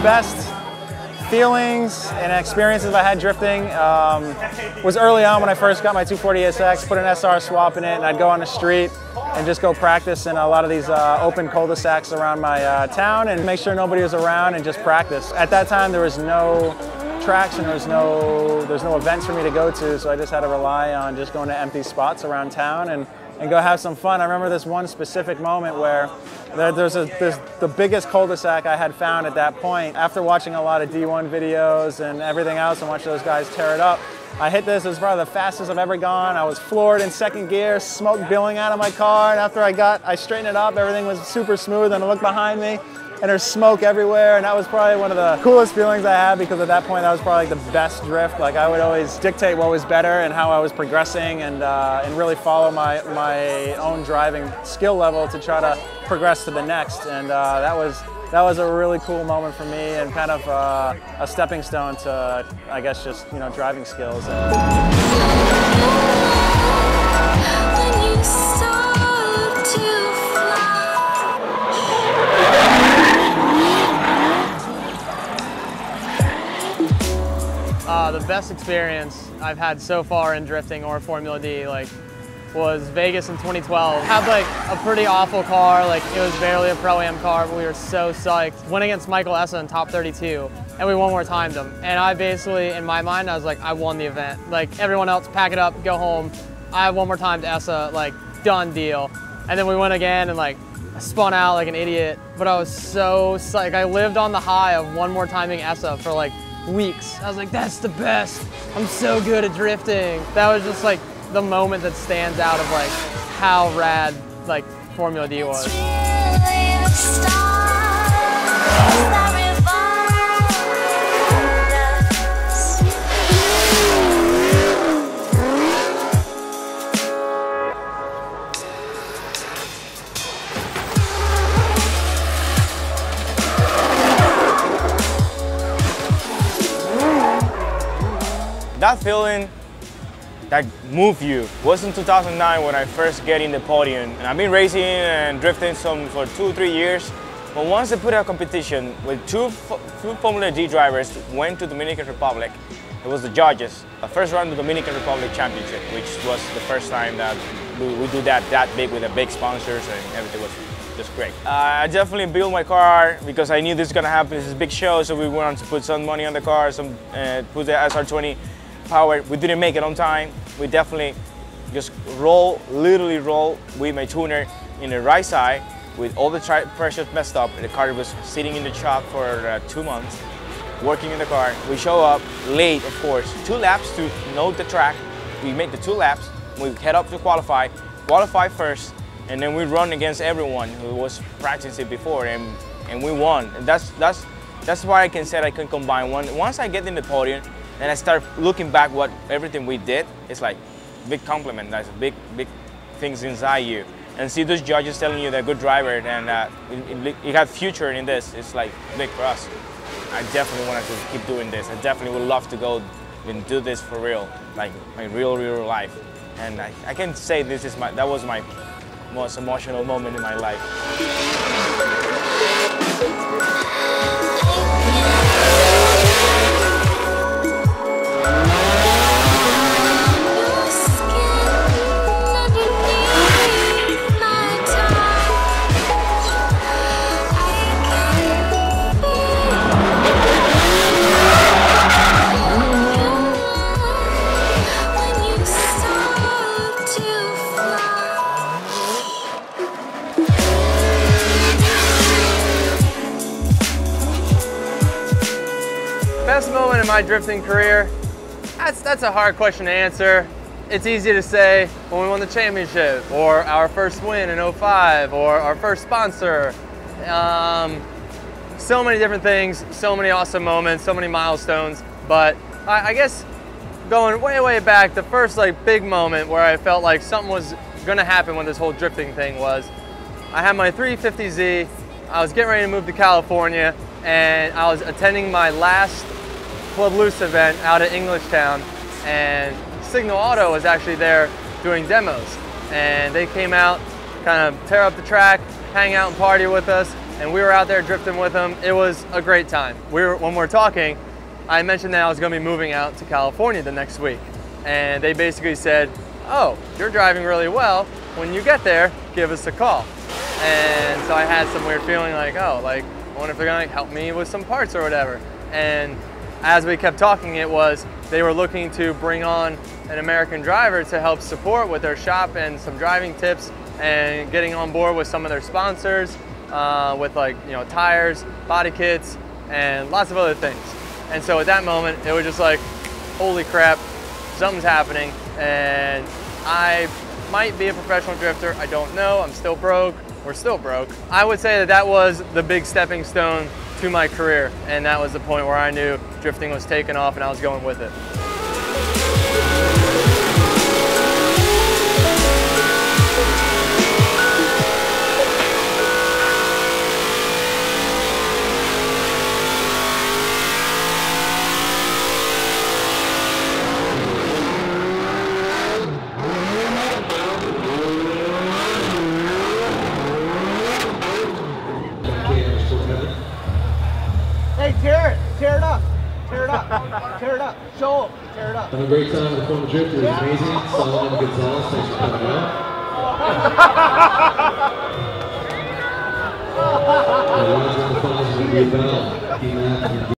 best feelings and experiences I had drifting was early on when I first got my 240 SX, put an SR swap in it, and I'd go on the street and just go practice in a lot of these open cul-de-sacs around my town and make sure nobody was around and just practice. At that time, there was no tracks and there's no events for me to go to, so I just had to rely on just going to empty spots around town and go have some fun. I remember this one specific moment where there's the biggest cul-de-sac I had found at that point. After watching a lot of D1 videos and everything else and watching those guys tear it up, I hit this. It was probably the fastest I've ever gone. I was floored in second gear, smoke billowing out of my car, and after I straightened it up, everything was super smooth, and I looked behind me, and there's smoke everywhere, and that was probably one of the coolest feelings I had, because at that point that was probably like the best drift. Like, I would always dictate what was better and how I was progressing, and really follow my own driving skill level to try to progress to the next. And that was a really cool moment for me, and kind of a stepping stone to, I guess, just, you know, driving skills. The best experience I've had so far in drifting or Formula D, like, was Vegas in 2012. Had like a pretty awful car, like it was barely a Pro-Am car, but we were so psyched. Went against Michael Essa in top 32, and we one more timed him. And I basically, in my mind, I was like, I won the event. Like, everyone else, pack it up, go home. I one more time to Essa, like, done deal. And then we went again, and like, I spun out like an idiot, but I was so psyched. I lived on the high of one more timing Essa for like weeks. I was like, that's the best. I'm so good at drifting. That was just like the moment that stands out of like how rad like Formula D was. That feeling that moved you was in 2009 when I first get in the podium. And I've been racing and drifting for 2-3 years. But once they put out a competition with two Formula D drivers went to Dominican Republic, it was the judges. The first round of the Dominican Republic Championship, which was the first time that we do that big with the big sponsors, and everything was just great. I definitely built my car because I knew this was gonna happen. This is a big show, so we wanted to put some money on the car, put the SR20 power. We didn't make it on time. We definitely just literally roll with my tuner in the right side with all the pressures messed up. The car was sitting in the shop for 2 months, working in the car. We show up late, of course, 2 laps to know the track. We make the 2 laps. We head up to qualify first, and then we run against everyone who was practicing before, and we won. And that's why I can say I can combine one. Once I get in the podium, and I start looking back what everything we did, it's like big compliment. That's big things inside you. And see those judges telling you they're a good driver and you have future in this, it's like big for us. I definitely wanted to keep doing this. I definitely would love to go and do this for real, like my real life. And I can say that was my most emotional moment in my life. Best moment in my drifting career? That's a hard question to answer. It's easy to say when we won the championship, or our first win in 05, or our first sponsor. So many different things, so many awesome moments, so many milestones. But I guess going way back, the first like big moment where I felt like something was gonna happen when this whole drifting thing was, I had my 350Z, I was getting ready to move to California, and I was attending my last Club Loose event out at Englishtown, and Signal Auto was actually there doing demos. And they came out, kind of tear up the track, hang out and party with us. and we were out there drifting with them. It was a great time. When we're talking, I mentioned that I was going to be moving out to California the next week, and they basically said, "Oh, you're driving really well. When you get there, give us a call." And so I had some weird feeling like, oh, like, I wonder if they're gonna help me with some parts or whatever. And as we kept talking, it was they were looking to bring on an American driver to help support with their shop and some driving tips and getting on board with some of their sponsors with, like, you know, tires, body kits, and lots of other things. And so at that moment, it was just like, holy crap, something's happening, and I might be a professional drifter. I don't know. I'm still broke. We're still broke. I would say that that was the big stepping stone to my career, and that was the point where I knew drifting was taking off and I was going with it. Hey, tear it up, tear it up, tear it up, show them, tear it up. Have a great time with the former drifter. It was amazing. Solomon Gonzalez, thanks for coming out. The ones on the phones will be about